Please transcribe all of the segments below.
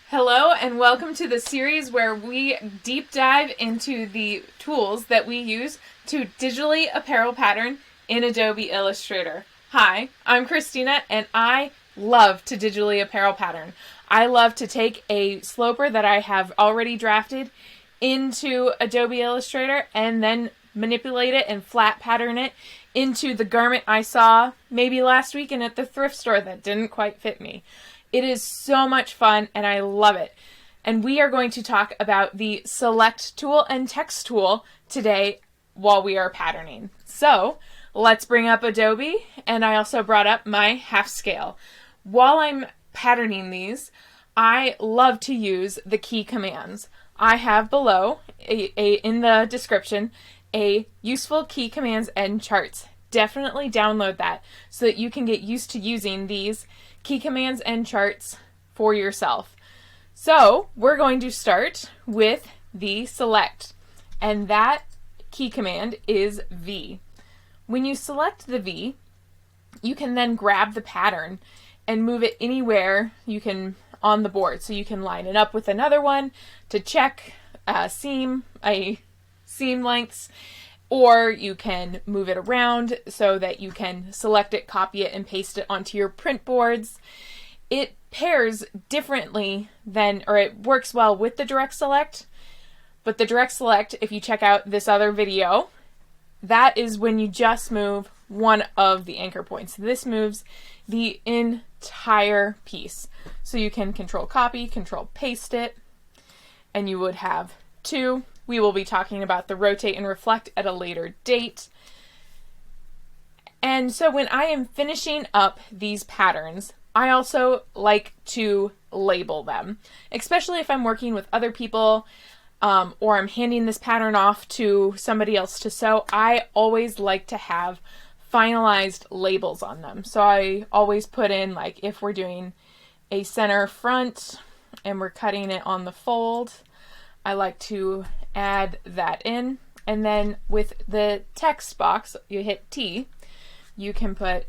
Hello and welcome to the series where we deep dive into the tools that we use to digitally apparel pattern in Adobe Illustrator. Hi, I'm Christina and I love to digitally apparel pattern. I love to take a sloper that I have already drafted into Adobe Illustrator and then manipulate it and flat pattern it into the garment I saw maybe last weekend at the thrift store that didn't quite fit me. It is so much fun and I love it. And we are going to talk about the Select tool and Text tool today while we are patterning. So let's bring up Adobe, and I also brought up my half scale. While I'm patterning these, I love to use the key commands. I have below in the description a useful key commands and charts. Definitely download that so that you can get used to using these key commands and charts for yourself. So we're going to start with the select, and that key command is V. When you select the V, you can then grab the pattern and move it anywhere you can on the board. So you can line it up with another one to check seam lengths, or you can move it around so that you can select it, copy it, and paste it onto your print boards. It pairs differently than, or it works well with the direct select, but the direct select, if you check out this other video, that is when you just move one of the anchor points. This moves the entire piece. So you can control copy, control paste it, and you would have two. We will be talking about the rotate and reflect at a later date. And so when I am finishing up these patterns, I also like to label them, especially if I'm working with other people or I'm handing this pattern off to somebody else to sew. I always like to have finalized labels on them. So I always put in, like, if we're doing a center front and we're cutting it on the fold, I like to add that in. And then with the text box, you hit T, you can put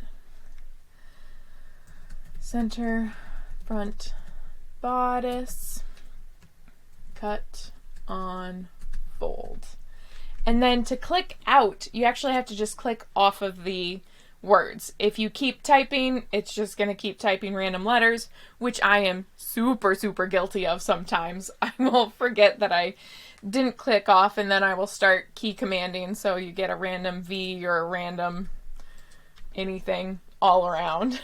center front bodice cut on fold. And then to click out, you actually have to just click off of the words. If you keep typing, it's just going to keep typing random letters, which I am super guilty of sometimes. I will forget that I didn't click off, and then I will start key commanding, so you get a random V or a random anything all around.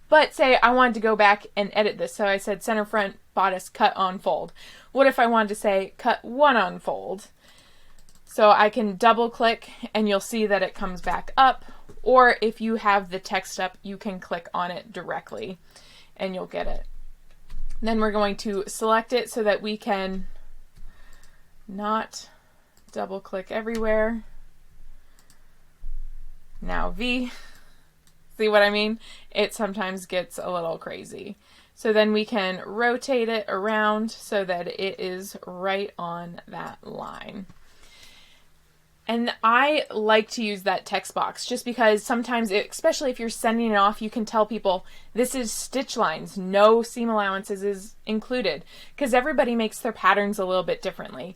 But say I wanted to go back and edit this, so I said center front bodice cut on fold. What if I wanted to say cut one on fold? So I can double click and you'll see that it comes back up, or if you have the text up, you can click on it directly and you'll get it. Then we're going to select it so that we can not double click everywhere. Now V. See what I mean? It sometimes gets a little crazy. So then we can rotate it around so that it is right on that line. And I like to use that text box just because sometimes, especially if you're sending it off, you can tell people this is stitch lines, no seam allowances is included, because everybody makes their patterns a little bit differently.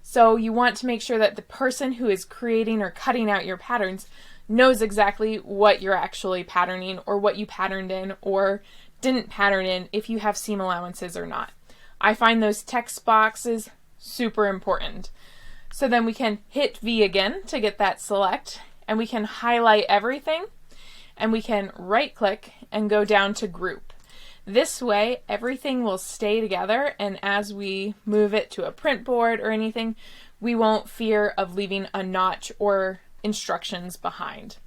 So you want to make sure that the person who is creating or cutting out your patterns knows exactly what you're actually patterning, or what you patterned in or didn't pattern in, if you have seam allowances or not. I find those text boxes super important. So then we can hit V again to get that select, and we can highlight everything, and we can right click and go down to group. This way everything will stay together, and as we move it to a print board or anything, we won't fear of leaving a notch or instructions behind.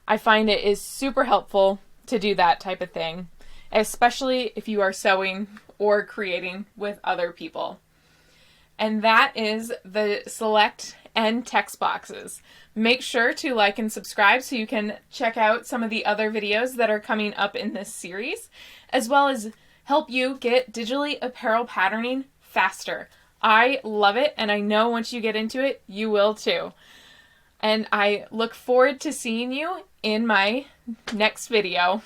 I find it is super helpful to do that type of thing, especially if you are sewing or creating with other people. And that is the select and text boxes. Make sure to like and subscribe so you can check out some of the other videos that are coming up in this series, as well as help you get digitally apparel patterning faster. I love it, and I know once you get into it, you will too. And I look forward to seeing you in my next video.